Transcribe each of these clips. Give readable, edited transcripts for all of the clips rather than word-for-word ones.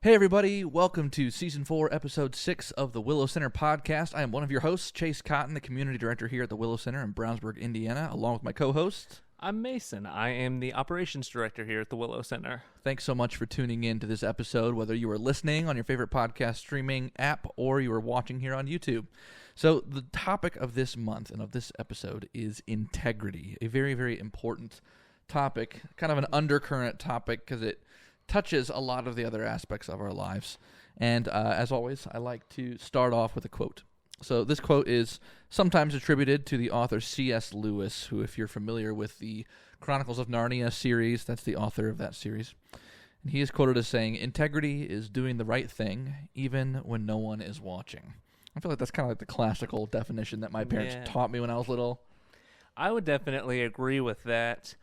Hey everybody, welcome to Season 4, Episode 6 of the Willow Center podcast. I am one of your hosts, Chase Cotton, the Community Director here at the Willow Center in Brownsburg, Indiana, along with my co-host. I'm Mason. I am the Operations Director here at the Willow Center. Thanks so much for tuning in to this episode, whether you are listening on your favorite podcast streaming app or you are watching here on YouTube. So the topic of this month and of this episode is integrity, a very, very important topic, kind of an undercurrent topic because it touches a lot of the other aspects of our lives. And as always, I like to start off with a quote. So this quote is sometimes attributed to the author C.S. Lewis, who, if you're familiar with the Chronicles of Narnia series, that's the author of that series. And he is quoted as saying, "Integrity is doing the right thing, even when no one is watching." I feel like that's kind of like the classical definition that my parents taught me when I was little. I would definitely agree with that.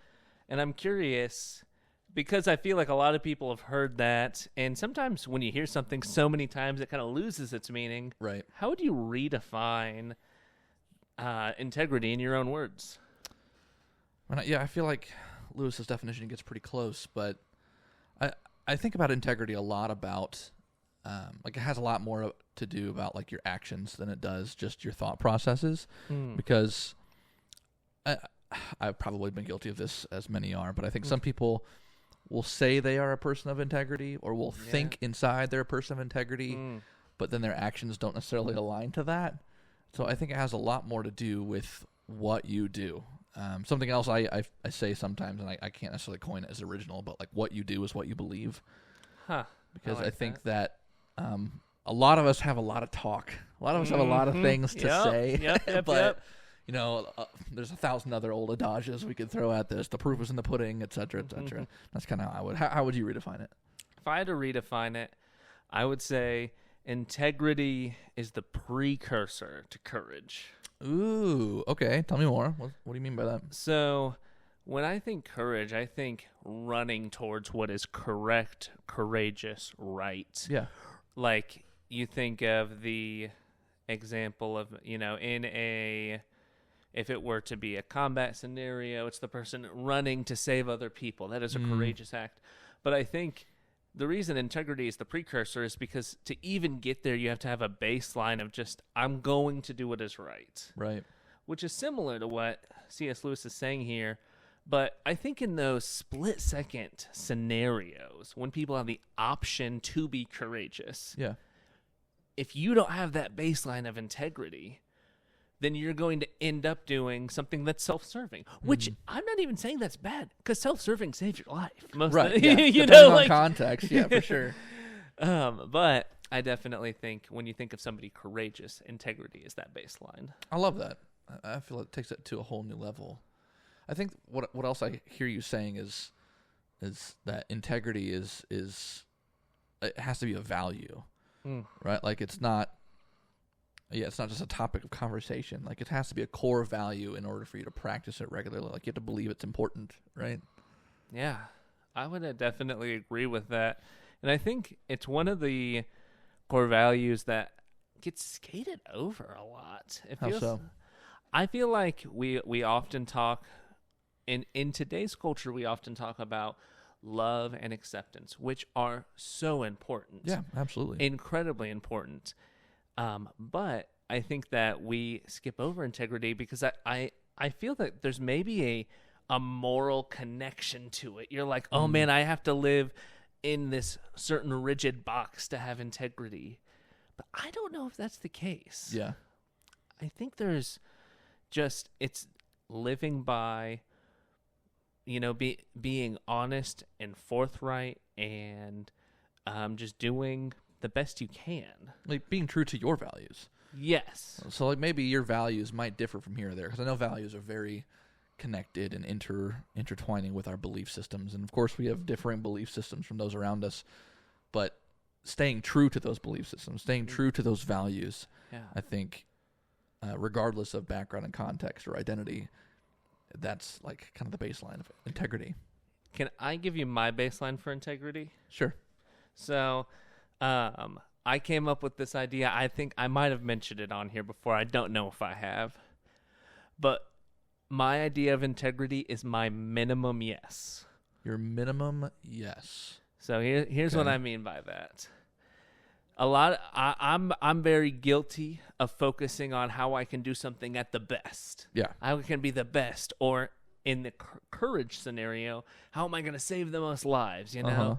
And I'm curious, because I feel like a lot of people have heard that, and sometimes when you hear something so many times, it kind of loses its meaning. Right. How would you redefine integrity in your own words? I feel like Lewis's definition gets pretty close, but I think about integrity a lot about, it has a lot more to do about like your actions than it does just your thought processes, because I've probably been guilty of this, as many are, but I think some people will say they are a person of integrity or will think inside they're a person of integrity, but then their actions don't necessarily align to that. So I think it has a lot more to do with what you do. Something else I say sometimes, and I can't necessarily coin it as original, but like what you do is what you believe. Huh. Because I think that a lot of us have a lot of talk. A lot of us have a lot of things to say. But you know, there's 1,000 other old adages we could throw at this. The proof is in the pudding, et cetera, et cetera. That's kind of how I would. How would you redefine it? If I had to redefine it, I would say integrity is the precursor to courage. Ooh, okay. Tell me more. What do you mean by that? So when I think courage, I think running towards what is correct, courageous, right. Yeah. Like you think of the example of, if it were to be a combat scenario, it's the person running to save other people. That is a courageous act. But I think the reason integrity is the precursor is because to even get there, you have to have a baseline of just, I'm going to do what is right. Right. Which is similar to what C.S. Lewis is saying here. But I think in those split-second scenarios, when people have the option to be courageous, if you don't have that baseline of integrity, then you're going to end up doing something that's self-serving, which I'm not even saying that's bad, because self-serving saves your life. Depending on context, for sure. But I definitely think when you think of somebody courageous, integrity is that baseline. I love that. I feel it takes it to a whole new level. I think what else I hear you saying is that integrity is it has to be a value, right? Like it's not just a topic of conversation. Like it has to be a core value in order for you to practice it regularly. Like you have to believe it's important, right? Yeah, I would definitely agree with that. And I think it's one of the core values that gets skated over a lot. How so? I feel like we often talk, in today's culture, we often talk about love and acceptance, which are so important. Yeah, absolutely. Incredibly important. But I think that we skip over integrity because I feel that there's maybe a moral connection to it. You're like, oh man, I have to live in this certain rigid box to have integrity. But I don't know if that's the case. Yeah. I think there's just, it's living by, being honest and forthright and just doing the best you can. Like being true to your values. Yes. So like maybe your values might differ from here or there, because I know values are very connected and intertwining with our belief systems. And of course we have differing belief systems from those around us, but staying true to those belief systems, staying true to those values, I think, regardless of background and context or identity, that's like kind of the baseline of integrity. Can I give you my baseline for integrity? Sure. So, I came up with this idea. I think I might have mentioned it on here before. I don't know if I have. But my idea of integrity is my minimum yes. Your minimum yes. So here's what I mean by that. I'm very guilty of focusing on how I can do something at the best. Yeah. How I can be the best, or in the courage scenario, how am I going to save the most lives, you know? Uh-huh.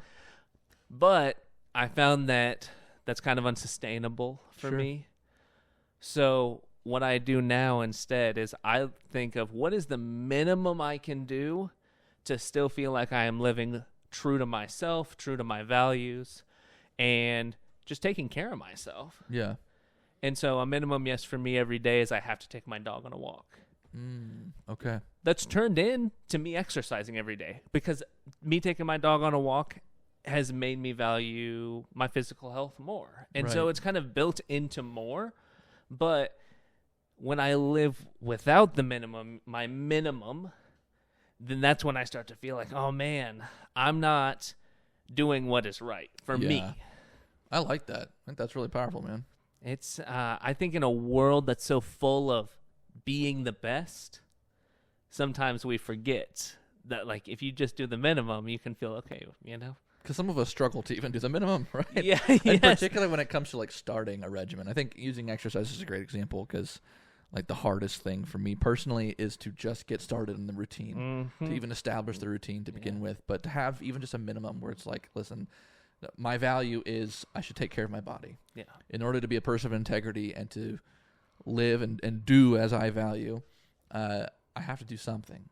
But I found that that's kind of unsustainable for me. So what I do now instead is I think of what is the minimum I can do to still feel like I am living true to myself, true to my values, and just taking care of myself. Yeah. And so a minimum yes for me every day is I have to take my dog on a walk. Okay. That's turned into me exercising every day, because me taking my dog on a walk has made me value my physical health more. And so it's kind of built into more. But when I live without the minimum, my minimum, then that's when I start to feel like, oh man, I'm not doing what is right for me. I like that. I think that's really powerful, man. It's, I think in a world that's so full of being the best, sometimes we forget that, like, if you just do the minimum, you can feel okay, you know? Because some of us struggle to even do the minimum, right? Yeah, and particularly when it comes to, like, starting a regimen. I think using exercise is a great example, because, like, the hardest thing for me personally is to just get started in the routine, to even establish the routine to begin with, but to have even just a minimum where it's like, listen, my value is I should take care of my body. Yeah. In order to be a person of integrity and to live and do as I value, I have to do something.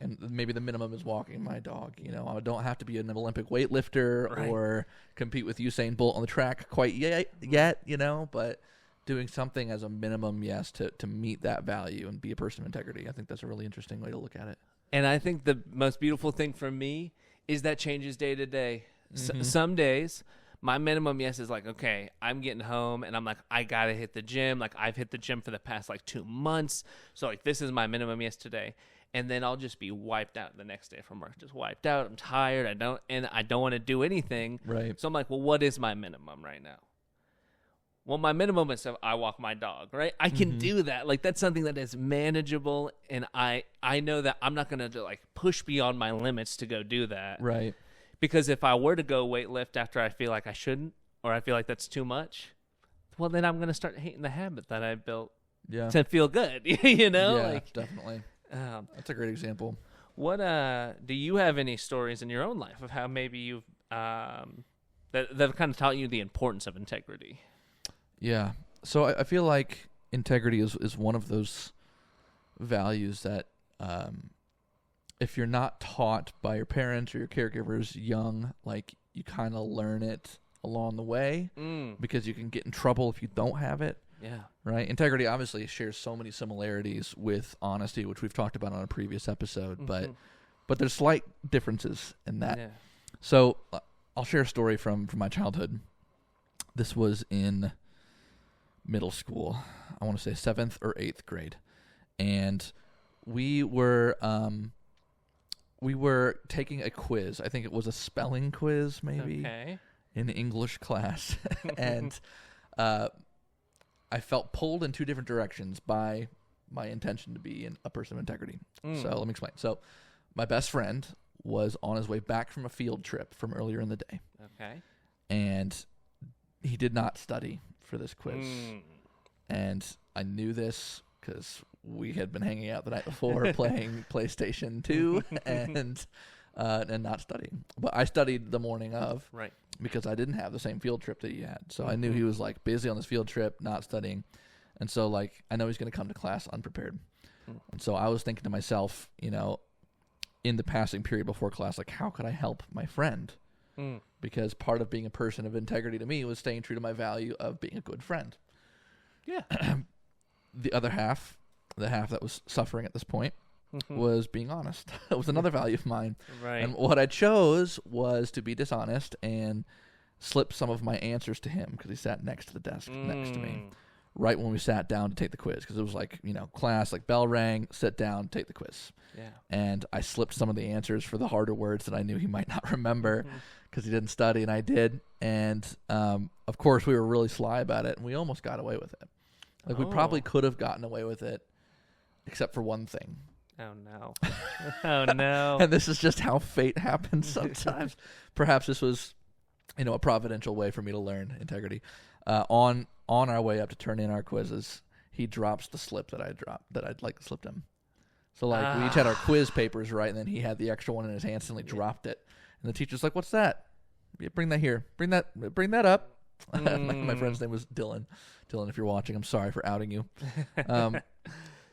And maybe the minimum is walking my dog. You know, I don't have to be an Olympic weightlifter or compete with Usain Bolt on the track quite yet, you know, but doing something as a minimum, yes, to meet that value and be a person of integrity. I think that's a really interesting way to look at it. And I think the most beautiful thing for me is that changes day to day. Some days my minimum yes is like, okay, I'm getting home and I'm like, I gotta hit the gym. Like, I've hit the gym for the past like 2 months, so like this is my minimum yes today. And then I'll just be wiped out the next day from work, just wiped out. I'm tired. I don't want to do anything. Right. So I'm like, well, what is my minimum right now? Well, my minimum is I walk my dog, right? I can do that. Like, that's something that is manageable, and I know that I'm not going to like push beyond my limits to go do that. Right. Because if I were to go weightlift after I feel like I shouldn't, or I feel like that's too much, well, then I'm going to start hating the habit that I built to feel good, you know? Yeah, like, definitely. That's a great example. What do you have any stories in your own life of how maybe you've that have kind of taught you the importance of integrity? Yeah. So I feel like integrity is one of those values that if you're not taught by your parents or your caregivers young, like, you kind of learn it along the way because you can get in trouble if you don't have it. Yeah. Right. Integrity obviously shares so many similarities with honesty, which we've talked about on a previous episode, but there's slight differences in that. Yeah. So I'll share a story from my childhood. This was in middle school. I want to say 7th or 8th grade. And we were taking a quiz. I think it was a spelling quiz, maybe, in English class. And I felt pulled in 2 different directions by my intention to be a person of integrity. So let me explain. So my best friend was on his way back from a field trip from earlier in the day. Okay. And he did not study for this quiz. And I knew this because we had been hanging out the night before playing PlayStation 2 and not studying. But I studied the morning of, because I didn't have the same field trip that he had. So I knew he was like busy on this field trip, not studying. And so, like, I know he's going to come to class unprepared. And so I was thinking to myself, you know, in the passing period before class, like, how could I help my friend? Because part of being a person of integrity to me was staying true to my value of being a good friend. Yeah. The other half, the half that was suffering at this point, was being honest. It was another value of mine. Right. And what I chose was to be dishonest and slip some of my answers to him because he sat next to the desk next to me right when we sat down to take the quiz, because it was like, you know, class, like, bell rang, sit down, take the quiz. Yeah. And I slipped some of the answers for the harder words that I knew he might not remember because he didn't study, and I did. And, of course, we were really sly about it, and we almost got away with it. Like, we probably could have gotten away with it except for one thing. Oh no. Oh no. And this is just how fate happens sometimes. Perhaps this was, a providential way for me to learn integrity. On our way up to turn in our quizzes, he drops the slip that I'd slipped him. So we each had our quiz papers right, and then he had the extra one in his hand, instantly dropped it. And the teacher's like, "What's that? Yeah, bring that here. Bring that up." My friend's name was Dylan. Dylan, if you're watching, I'm sorry for outing you.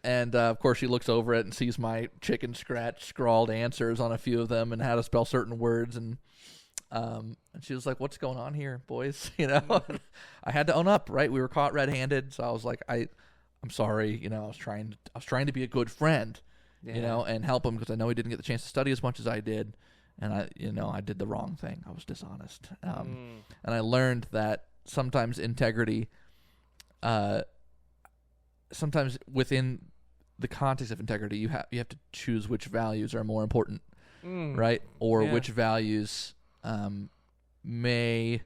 And of course, she looks over it and sees my chicken scratch scrawled answers on a few of them and how to spell certain words, and she was like, "What's going on here, boys?" I had to own up, right? We were caught red-handed, so I was like, "I'm sorry." I was trying to be a good friend, and help him because I know he didn't get the chance to study as much as I did, and I did the wrong thing. I was dishonest, and I learned that sometimes integrity, sometimes within the context of integrity, you have to choose which values are more important, right? Or which values may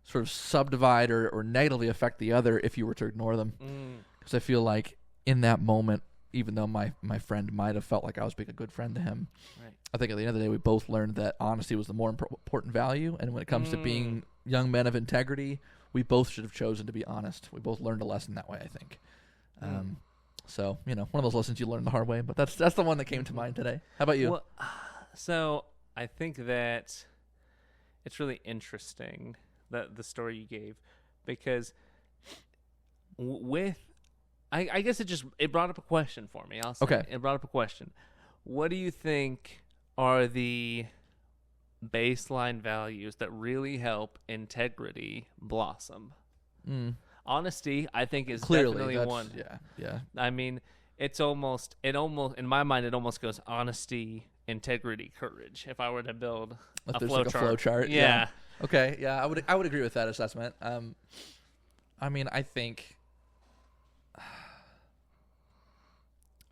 sort of subdivide or negatively affect the other if you were to ignore them. Because I feel like in that moment, even though my friend might have felt like I was being a good friend to him, right, I think at the end of the day, we both learned that honesty was the more important value. And when it comes to being young men of integrity, we both should have chosen to be honest. We both learned a lesson that way, I think. So, one of those lessons you learn the hard way, but that's the one that came to mind today. How about you? Well, so I think that it's really interesting, the story you gave, because I guess it brought up a question for me. I'll say. Okay. It brought up a question. What do you think are the baseline values that really help integrity blossom? Honesty, I think, is definitely one. Yeah. I mean, it almost in my mind, it almost goes honesty, integrity, courage. If I were to build a flow chart. Yeah. Okay. Yeah, I would agree with that assessment. I mean, I think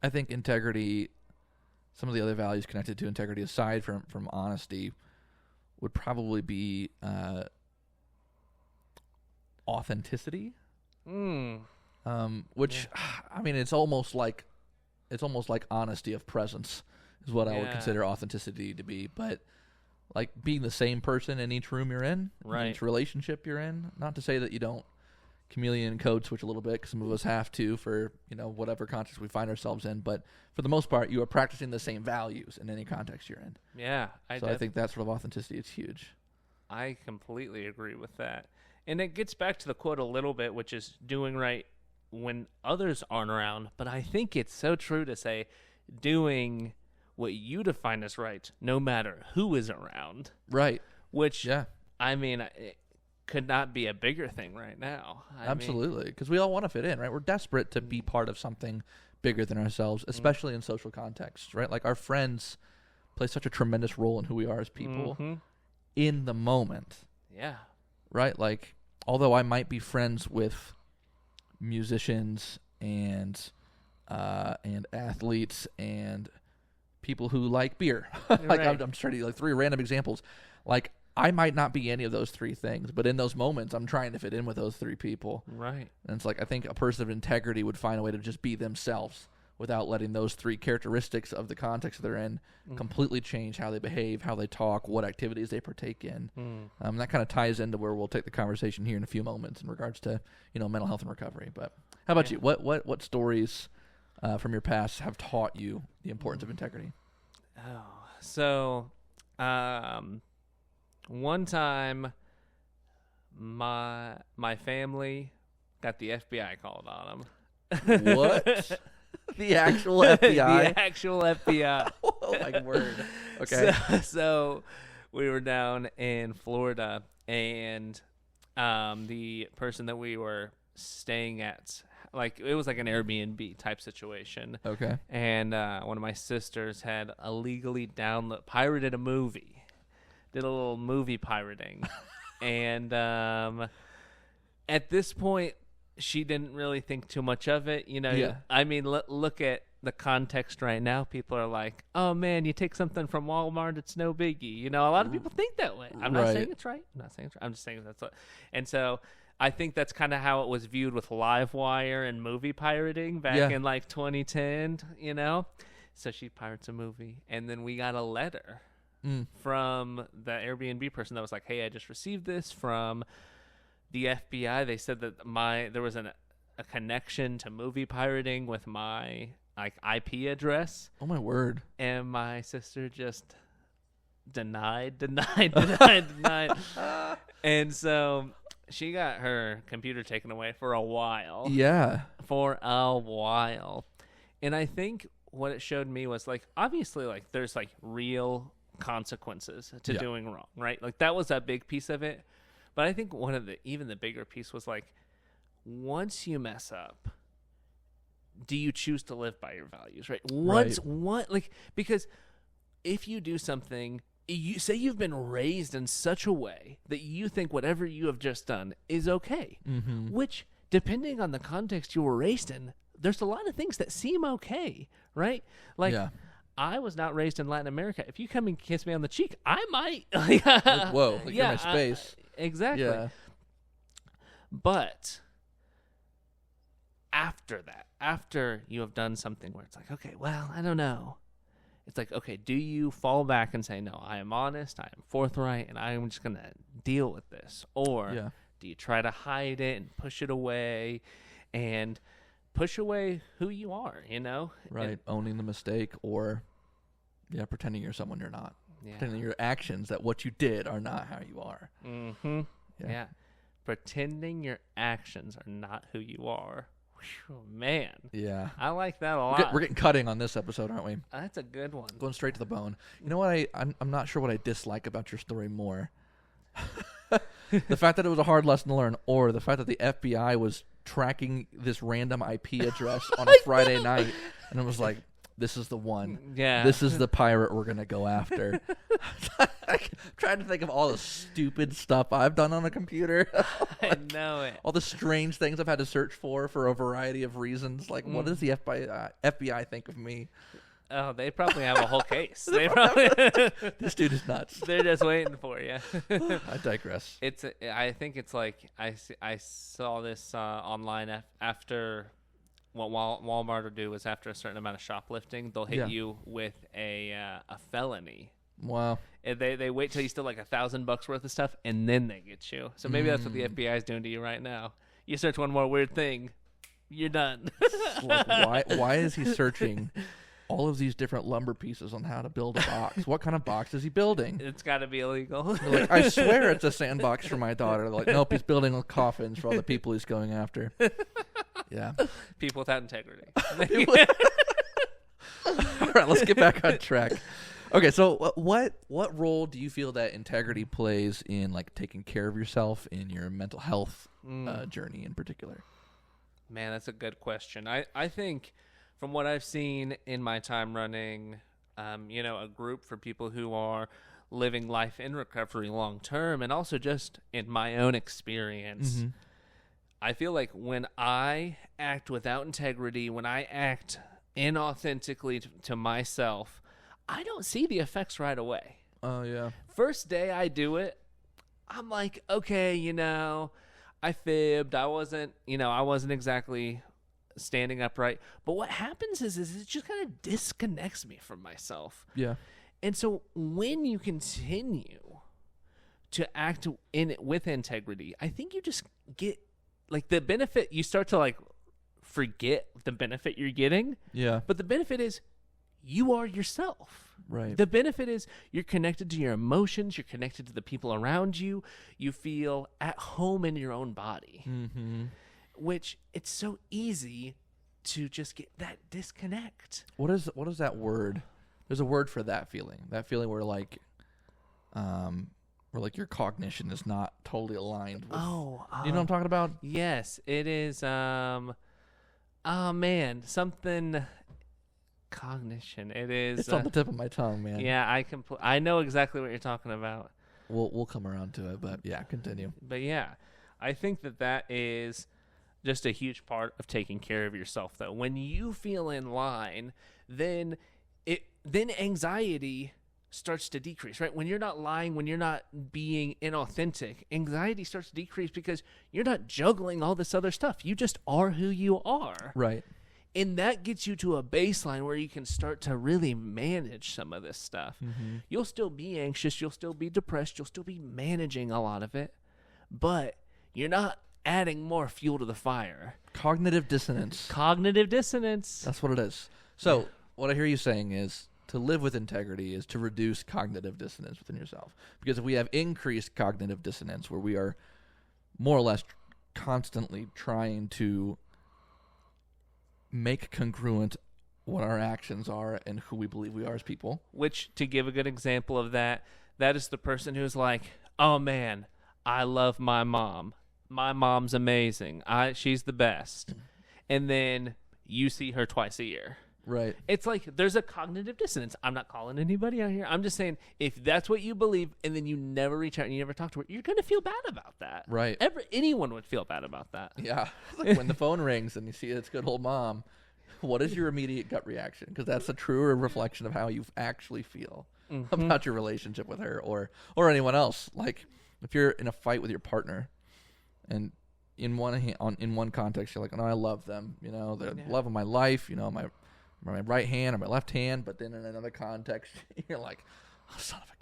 integrity, some of the other values connected to integrity aside from honesty would probably be authenticity. Which I mean, it's almost like honesty of presence is what I would consider authenticity to be. But like being the same person in each room you're in, right, each relationship you're in. Not to say that you don't chameleon code switch a little bit, because some of us have to for whatever context we find ourselves in. But for the most part, you are practicing the same values in any context you're in. Yeah, I think that sort of authenticity is huge. I completely agree with that. And it gets back to the quote a little bit, which is doing right when others aren't around. But I think it's so true to say doing what you define as right, no matter who is around. Right. Which, I mean, it could not be a bigger thing right now. Absolutely. Because we all want to fit in, right? We're desperate to be part of something bigger than ourselves, especially in social contexts, right? Like our friends play such a tremendous role in who we are as people in the moment. Yeah. Right? Like, although I might be friends with musicians and athletes and people who like beer, like right. I'm trying to three random examples. Like, I might not be any of those three things, but in those moments, I'm trying to fit in with those three people. Right. And it's like, I think a person of integrity would find a way to just be themselves without letting those three characteristics of the context they're in completely change how they behave, how they talk, what activities they partake in. That kind of ties into where we'll take the conversation here in a few moments in regards to, mental health and recovery. But how about you? What stories from your past have taught you the importance of integrity? Oh, so one time my family got the FBI called on them. What? The actual FBI? The actual FBI. Oh, my word. Okay. So we were down in Florida, and the person that we were staying at, it was like an Airbnb type situation. Okay. And one of my sisters had illegally pirated a movie. Did a little movie pirating. And at this point, she didn't really think too much of it. I mean, look at the context right now. People are like, oh, man, you take something from Walmart, it's no biggie. A lot of people think that way. I'm not saying it's right. I'm just saying that's what. And so I think that's kind of how it was viewed with Livewire and movie pirating back in 2010, So she pirates a movie, and then we got a letter from the Airbnb person that was like, "Hey, I just received this from the FBI. They said that there was a connection to movie pirating with my IP address." Oh my word! And my sister just denied. And so she got her computer taken away for a while. Yeah. For a while. And I think what it showed me was obviously there's real consequences to doing wrong, right? That was a big piece of it. But I think even the bigger piece was once you mess up, do you choose to live by your values, right? Because if you do something, you say you've been raised in such a way that you think whatever you have just done is okay, which depending on the context you were raised in, there's a lot of things that seem okay, right? I was not raised in Latin America. If you come and kiss me on the cheek, I might. Whoa, you're in my space. Exactly. Yeah. But after that, after you have done something where it's okay, well, I don't know. It's okay, do you fall back and say, no, I am honest, I am forthright, and I'm just going to deal with this? Or do you try to hide it and push it away and push away who you are, Right, and owning the mistake or, pretending you're someone you're not. Yeah. Pretending your actions, that what you did are not how you are. Mm-hmm. Yeah. Pretending your actions are not who you are. Whew, man. Yeah. I like that a lot. We're getting cutting on this episode, aren't we? That's a good one. Going straight to the bone. You know what? I'm not sure what I dislike about your story more. The fact that it was a hard lesson to learn, or the fact that the FBI was tracking this random IP address on a Friday night, and it was this is the one. Yeah. This is the pirate we're going to go after. I'm trying to think of all the stupid stuff I've done on a computer. I know it. All the strange things I've had to search for a variety of reasons. What does the FBI think of me? Oh, they probably have a whole case. This dude is nuts. They're just waiting for you. I digress. I think it's I saw this online after what Walmart will do is after a certain amount of shoplifting, they'll hit you with a felony. Wow. And they wait till you steal $1,000 worth of stuff, and then they get you. So maybe that's what the FBI is doing to you right now. You search one more weird thing, you're done. Why is he searching all of these different lumber pieces on how to build a box? What kind of box is he building? It's got to be illegal. I swear it's a sandbox for my daughter. They're nope, he's building coffins for all the people he's going after. Yeah. People without integrity. All right, let's get back on track. Okay, so what role do you feel that integrity plays in taking care of yourself in your mental health journey in particular? Man, that's a good question. I think from what I've seen in my time running, a group for people who are living life in recovery long term, and also just in my own experience, I feel when I act without integrity, when I act inauthentically to myself, I don't see the effects right away. Oh, yeah. First day I do it, I'm okay, I fibbed. I wasn't exactly standing upright. But what happens is it just kind of disconnects me from myself. Yeah. And so when you continue to act with integrity, I think you just get the benefit. You start to forget the benefit you're getting. Yeah. But the benefit is you are yourself. Right. The benefit is you're connected to your emotions. You're connected to the people around you. You feel at home in your own body, which it's so easy to just get that disconnect. What is that word? There's a word for that feeling. That feeling where where your cognition is not totally aligned with. You know what I'm talking about? Yes, it is. Something. Cognition. It is. It's on the tip of my tongue, man. Yeah, I know exactly what you're talking about. We'll come around to it, but yeah, continue. But yeah, I think that is just a huge part of taking care of yourself. Though, when you feel in line, then anxiety starts to decrease. Right? When you're not lying, when you're not being inauthentic, anxiety starts to decrease because you're not juggling all this other stuff. You just are who you are. Right. And that gets you to a baseline where you can start to really manage some of this stuff. Mm-hmm. You'll still be anxious. You'll still be depressed. You'll still be managing a lot of it. But you're not adding more fuel to the fire. Cognitive dissonance. Cognitive dissonance. That's what it is. So what I hear you saying is to live with integrity is to reduce cognitive dissonance within yourself. Because if we have increased cognitive dissonance where we are more or less constantly trying to make congruent what our actions are and who we believe we are as people. Which, to give a good example of that, that is the person who's like, oh man, I love my mom. My mom's amazing. She's the best. And then you see her twice a year. Right. It's like there's a cognitive dissonance. I'm not calling anybody out here. I'm just saying if that's what you believe and then you never reach out and you never talk to her, you're going to feel bad about that. Right. Anyone would feel bad about that. Yeah. It's like when the phone rings and you see it's good old mom, what is your immediate gut reaction? Because that's a truer reflection of how you actually feel about your relationship with her or anyone else. Like if you're in a fight with your partner and in one context you're like, oh, I love them. You know, they're the love of my life. You know, my right hand or my left hand, but then in another context, you're like, oh, son of a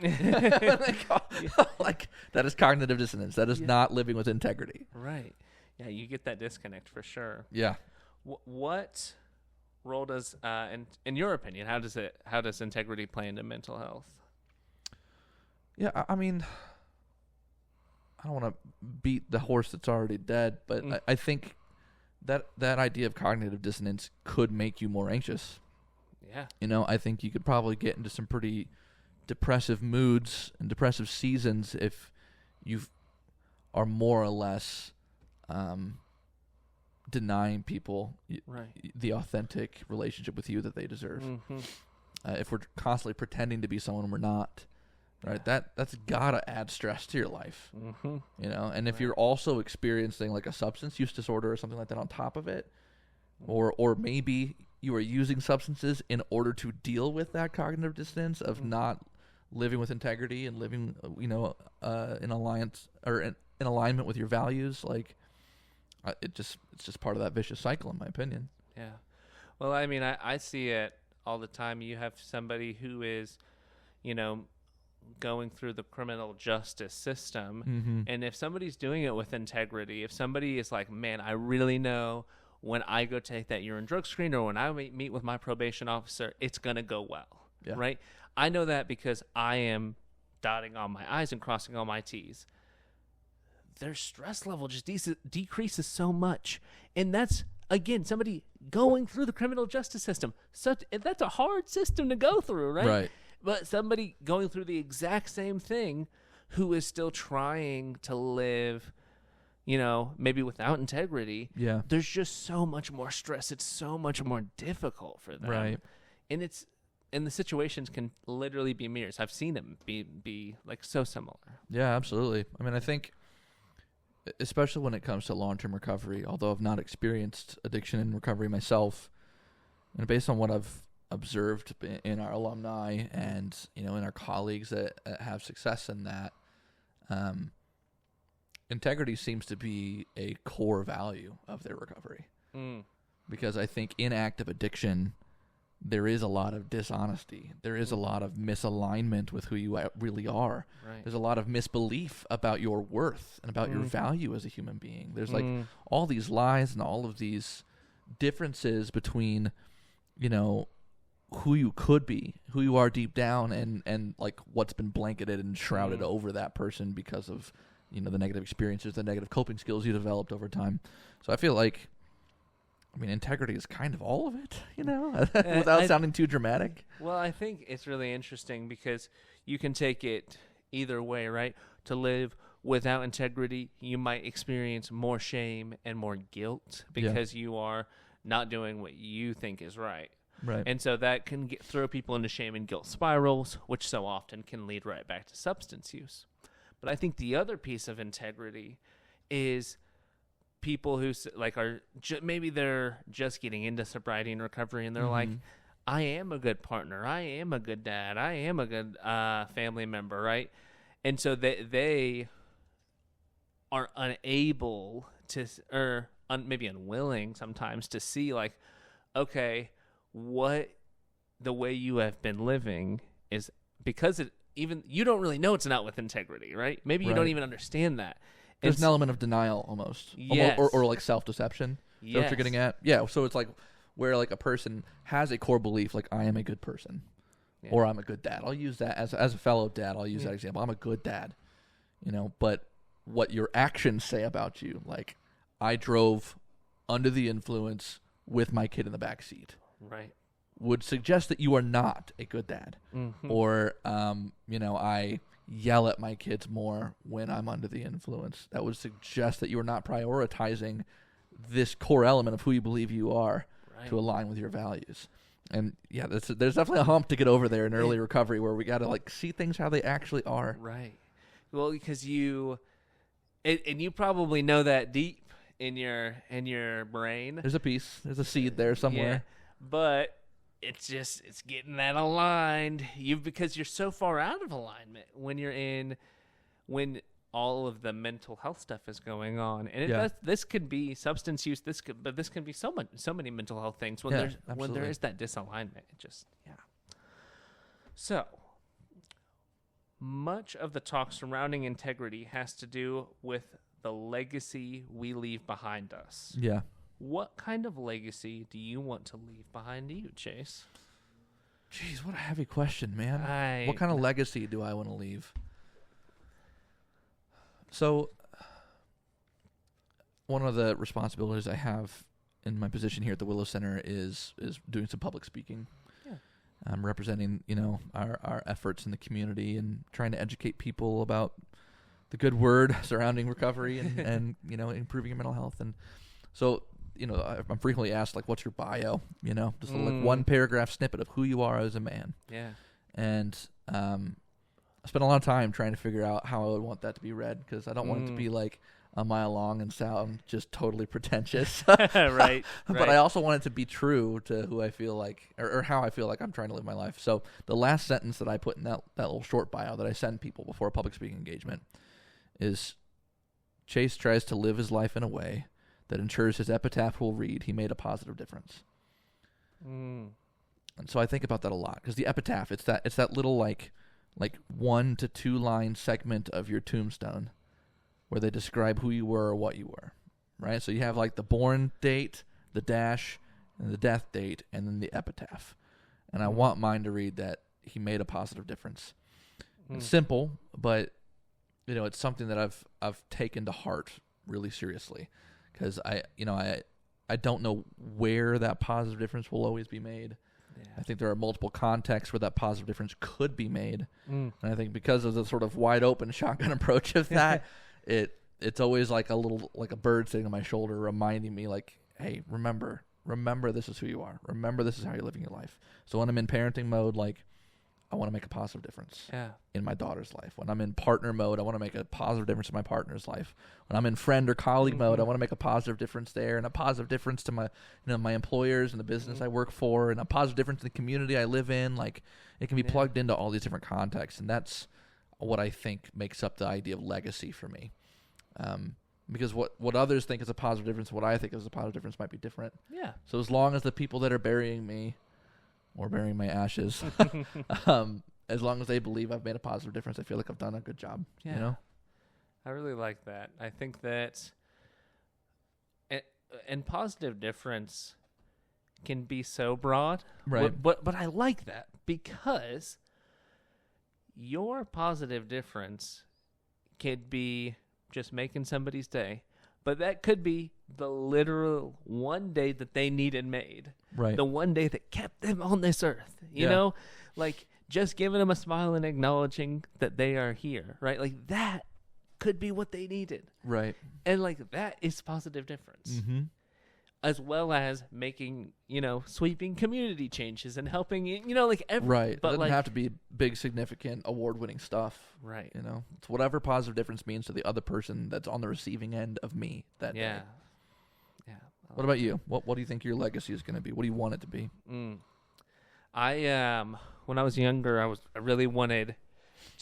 gun. Like, that is cognitive dissonance. That is not living with integrity. Right. Yeah, you get that disconnect for sure. Yeah. What role does, in your opinion, how does integrity play into mental health? Yeah, I mean, I don't want to beat the horse that's already dead, but I think that idea of cognitive dissonance could make you more anxious. Yeah. You know, I think you could probably get into some pretty depressive moods and depressive seasons if you are more or less denying people the authentic relationship with you that they deserve. Mm-hmm. If we're constantly pretending to be someone we're not, right? That's gotta add stress to your life. Mm-hmm. You know, and if you're also experiencing like a substance use disorder or something like that on top of it, or maybe you are using substances in order to deal with that cognitive dissonance of not living with integrity and living, in alliance or in alignment with your values, like it's just part of that vicious cycle, in my opinion. Yeah. Well, I mean, I see it all the time. You have somebody who is, going through the criminal justice system, and if somebody's doing it with integrity, if somebody is like, man, I really know when I go take that urine drug screen or when I meet with my probation officer, it's going to go well, right? I know that because I am dotting all my I's and crossing all my T's. Their stress level just decreases so much. And that's, again, somebody going through the criminal justice system. That's a hard system to go through, right? Right. But somebody going through the exact same thing who is still trying to live, maybe without integrity, there's just so much more stress. It's so much more difficult for them. Right. And the situations can literally be mirrors. I've seen them be like so similar. Yeah, absolutely. I mean, I think, especially when it comes to long-term recovery, although I've not experienced addiction and recovery myself, and based on what I've observed in our alumni and in our colleagues that have success in that, integrity seems to be a core value of their recovery. Because I think in active addiction there is a lot of dishonesty, there is a lot of misalignment with who you really are. Right. There's a lot of misbelief about your worth and about your value as a human being. There's like all these lies and all of these differences between who you could be, who you are deep down, and like what's been blanketed and shrouded over that person because of the negative experiences, the negative coping skills you developed over time. So I feel like, integrity is kind of all of it, without sounding too dramatic. Well, I think it's really interesting because you can take it either way, right? To live without integrity, you might experience more shame and more guilt because you are not doing what you think is right. Right. And so that can throw people into shame and guilt spirals, which so often can lead right back to substance use. But I think the other piece of integrity is people who are maybe they're just getting into sobriety and recovery, and they're like, I am a good partner, I am a good dad, I am a good family member, right? And so they are unable to, or maybe unwilling sometimes to see like, okay, what the way you have been living is because even you don't really know it's not with integrity, right? Maybe you don't even understand that. There's an element of denial almost. Yes. Or like self-deception. Is that what you're getting at? Yeah, so it's like where like a person has a core belief like I am a good person or I'm a good dad. I'll use that as a fellow dad. I'll use that example. I'm a good dad. But what your actions say about you, like I drove under the influence with my kid in the back seat. Right. Would suggest that you are not a good dad. Mm-hmm. Or I yell at my kids more when I'm under the influence. That would suggest that you are not prioritizing this core element of who you believe you are to align with your values. And yeah, there's definitely a hump to get over there in early recovery where we got to like see things how they actually are. Right. Well, because you probably know that deep in your brain. There's a seed there somewhere. Yeah, but it's getting that aligned. Because you're so far out of alignment when all of the mental health stuff is going on, and this could be substance use. This can be so many mental health things when there is that disalignment. So much of the talk surrounding integrity has to do with the legacy we leave behind us. Yeah. What kind of legacy do you want to leave behind you, Chase? Jeez, what a heavy question, man. What kind of legacy do I want to leave? So, one of the responsibilities I have in my position here at the Willow Center is doing some public speaking. Yeah. I'm representing, our efforts in the community and trying to educate people about the good word surrounding recovery and improving your mental health. And so, I'm frequently asked, like, what's your bio? Just like one paragraph snippet of who you are as a man. Yeah. And I spent a lot of time trying to figure out how I would want that to be read because I don't want it to be like a mile long and sound just totally pretentious. Right. But I also want it to be true to who I feel like or how I feel like I'm trying to live my life. So the last sentence that I put in that little short bio that I send people before a public speaking engagement is Chase tries to live his life in a way that ensures his epitaph will read, he made a positive difference. And so I think about that a lot because the epitaph, it's that little like 1 to 2 line segment of your tombstone where they describe who you were or what you were, right? So you have like the born date, the dash, and the death date, and then the epitaph. And I want mine to read that he made a positive difference. It's simple, but it's something that I've taken to heart really seriously because I don't know where that positive difference will always be made. Yeah. I think there are multiple contexts where that positive difference could be made. And I think because of the sort of wide open shotgun approach of that, it's always like a bird sitting on my shoulder reminding me like, hey, remember this is who you are. Remember this is how you're living your life. So when I'm in parenting mode, like I want to make a positive difference in my daughter's life. When I'm in partner mode, I want to make a positive difference in my partner's life. When I'm in friend or colleague mode, I want to make a positive difference there and a positive difference to my, my employers and the business I work for and a positive difference in the community I live in. Like it can be plugged into all these different contexts. And that's what I think makes up the idea of legacy for me. Because what others think is a positive difference, what I think is a positive difference might be different. Yeah. So as long as the people that are burying me or burying my ashes, as long as they believe I've made a positive difference, I feel like I've done a good job. Yeah. I really like that. I think that and positive difference can be so broad. Right. But I like that because your positive difference could be just making somebody's day, but that could be the literal one day that they needed made. Right. The one day that kept them on this earth. You know? Like just giving them a smile and acknowledging that they are here. Right? Like that could be what they needed. Right. And like that is positive difference. Mm-hmm. As well as making, sweeping community changes and helping, like every... Right. But it doesn't have to be big, significant, award-winning stuff. Right. It's whatever positive difference means to the other person that's on the receiving end of me that day. Yeah. What about you? What do you think your legacy is going to be? What do you want it to be? When I was younger, I really wanted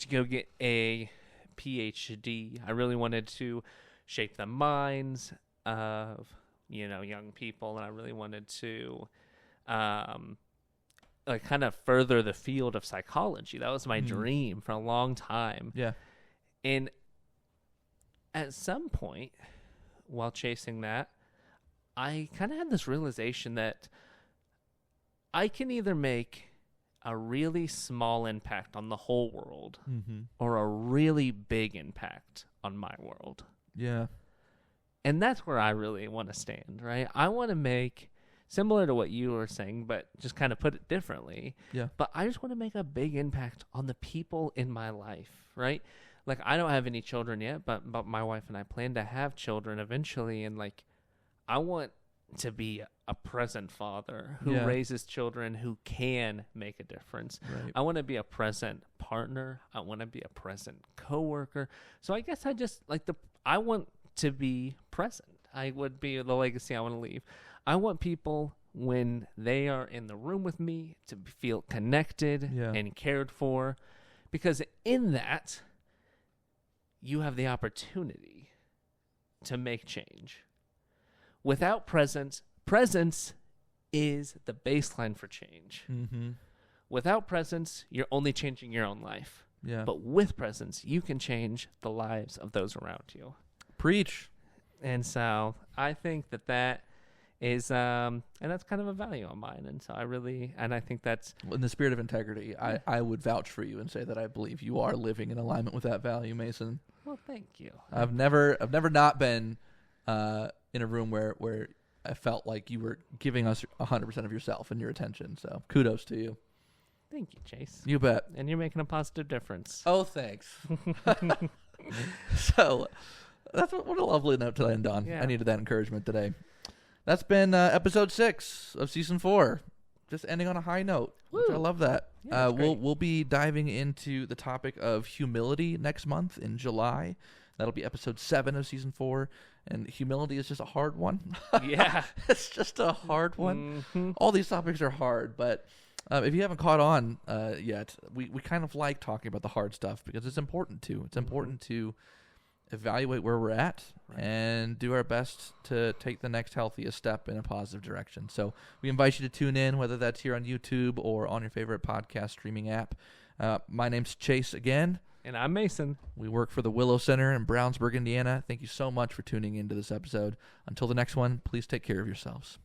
to go get a PhD. I really wanted to shape the minds of young people, and I really wanted to like kind of further the field of psychology. That was my dream for a long time. Yeah. And at some point while chasing that, I kind of had this realization that I can either make a really small impact on the whole world or a really big impact on my world. Yeah. And that's where I really want to stand, right? I want to make, similar to what you were saying, but just kind of put it differently. Yeah. But I just want to make a big impact on the people in my life, right? Like, I don't have any children yet, but my wife and I plan to have children eventually. And, like, I want to be a present father who raises children who can make a difference. Right. I want to be a present partner. I want to be a present coworker. So I guess I just I want to be present. I would be the legacy I want to leave. I want people, when they are in the room with me, to feel connected and cared for, because in that, you have the opportunity to make change. Without presence is the baseline for change. Without presence, you're only changing your own life. Yeah. But with presence, you can change the lives of those around you. Preach. And so I think that is, and that's kind of a value of mine. And so I think that's, in the spirit of integrity, I would vouch for you and say that I believe you are living in alignment with that value, Mason. Well, thank you. I've never not been in a room where I felt like you were giving us 100% of yourself and your attention. So kudos to you. Thank you, Chase. You bet. And you're making a positive difference. Oh, thanks. So that's what a lovely note to end on. Yeah. I needed that encouragement today. That's been episode 6 of season 4. Just ending on a high note. Which I love that. Yeah, we'll be diving into the topic of humility next month in July. That'll be episode 7 of season 4. And humility is just a hard one. Yeah. It's just a hard one. All these topics are hard, but if you haven't caught on yet, we kind of like talking about the hard stuff because it's important to. It's important to evaluate where we're at and do our best to take the next healthiest step in a positive direction. So we invite you to tune in, whether that's here on YouTube or on your favorite podcast streaming app. My name's Chase again. And I'm Mason. We work for the Willow Center in Brownsburg, Indiana. Thank you so much for tuning into this episode. Until the next one, please take care of yourselves.